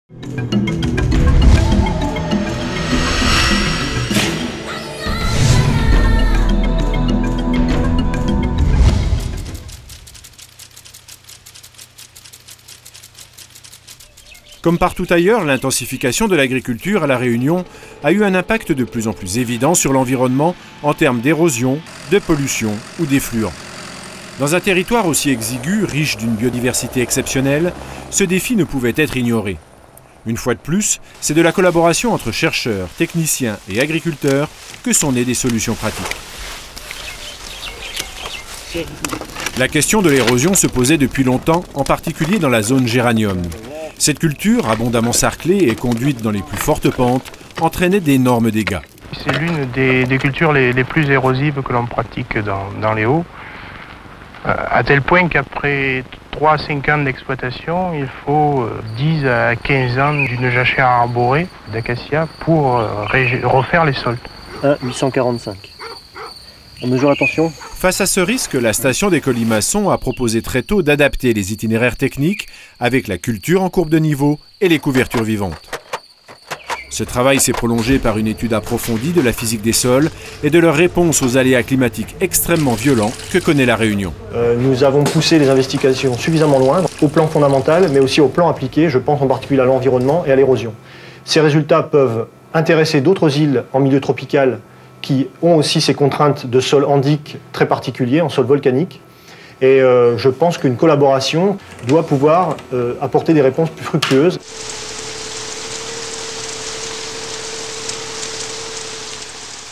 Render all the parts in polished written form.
Comme partout ailleurs, l'intensification de l'agriculture à La Réunion a eu un impact de plus en plus évident sur l'environnement en termes d'érosion, de pollution ou d'effluents. Dans un territoire aussi exigu, riche d'une biodiversité exceptionnelle, ce défi ne pouvait être ignoré. Une fois de plus, c'est de la collaboration entre chercheurs, techniciens et agriculteurs que sont nées des solutions pratiques. La question de l'érosion se posait depuis longtemps, en particulier dans la zone géranium. Cette culture, abondamment sarclée et conduite dans les plus fortes pentes, entraînait d'énormes dégâts. C'est l'une des cultures les plus érosives que l'on pratique dans les Hauts, à tel point qu'après 3 à 5 ans d'exploitation, il faut 10 à 15 ans d'une jachère arborée d'acacia pour refaire les sols. 1,845. On mesure attention. Face à ce risque, la station des colimaçons a proposé très tôt d'adapter les itinéraires techniques avec la culture en courbe de niveau et les couvertures vivantes. Ce travail s'est prolongé par une étude approfondie de la physique des sols et de leur réponse aux aléas climatiques extrêmement violents que connaît La Réunion. Nous avons poussé les investigations suffisamment loin, au plan fondamental, mais aussi au plan appliqué, je pense en particulier à l'environnement et à l'érosion. Ces résultats peuvent intéresser d'autres îles en milieu tropical qui ont aussi ces contraintes de sol andique très particuliers, en sol volcanique. Et je pense qu'une collaboration doit pouvoir apporter des réponses plus fructueuses.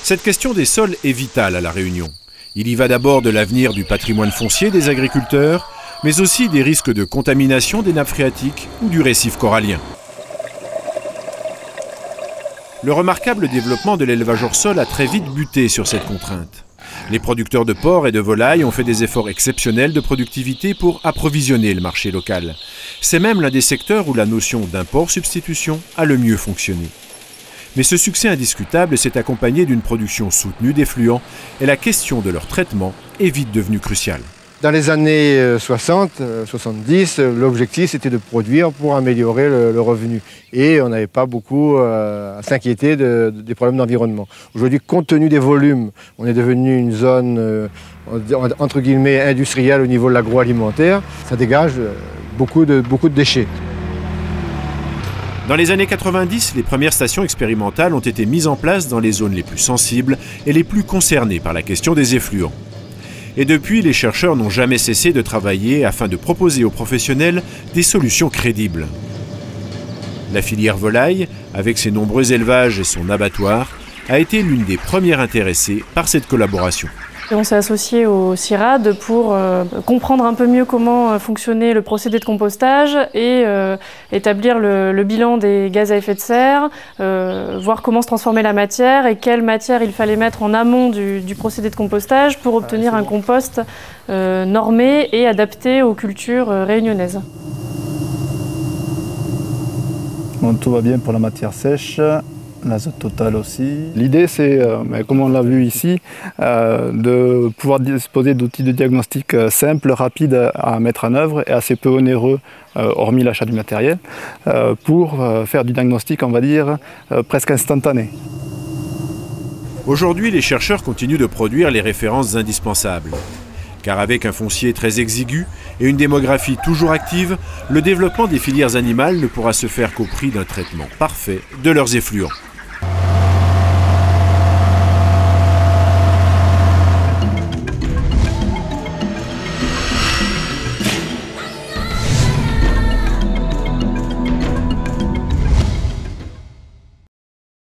Cette question des sols est vitale à La Réunion. Il y va d'abord de l'avenir du patrimoine foncier des agriculteurs, mais aussi des risques de contamination des nappes phréatiques ou du récif corallien. Le remarquable développement de l'élevage hors sol a très vite buté sur cette contrainte. Les producteurs de porc et de volailles ont fait des efforts exceptionnels de productivité pour approvisionner le marché local. C'est même l'un des secteurs où la notion d'import-substitution a le mieux fonctionné. Mais ce succès indiscutable s'est accompagné d'une production soutenue d'effluents et la question de leur traitement est vite devenue cruciale. Dans les années 60, 70, l'objectif c'était de produire pour améliorer le revenu. Et on n'avait pas beaucoup à s'inquiéter des problèmes d'environnement. Aujourd'hui, compte tenu des volumes, on est devenu une zone entre guillemets industrielle au niveau de l'agroalimentaire. Ça dégage beaucoup de déchets. Dans les années 90, les premières stations expérimentales ont été mises en place dans les zones les plus sensibles et les plus concernées par la question des effluents. Et depuis, les chercheurs n'ont jamais cessé de travailler afin de proposer aux professionnels des solutions crédibles. La filière volaille, avec ses nombreux élevages et son abattoir, a été l'une des premières intéressées par cette collaboration. On s'est associé au CIRAD pour comprendre un peu mieux comment fonctionnait le procédé de compostage et établir le bilan des gaz à effet de serre, voir comment se transformait la matière et quelle matière il fallait mettre en amont du procédé de compostage pour obtenir un compost normé et adapté aux cultures réunionnaises. Bon, tout va bien pour la matière sèche. L'azote total aussi. L'idée, c'est, comme on l'a vu ici, de pouvoir disposer d'outils de diagnostic simples, rapides à mettre en œuvre et assez peu onéreux, hormis l'achat du matériel, pour faire du diagnostic, on va dire, presque instantané. Aujourd'hui, les chercheurs continuent de produire les références indispensables. Car avec un foncier très exigu et une démographie toujours active, le développement des filières animales ne pourra se faire qu'au prix d'un traitement parfait de leurs effluents.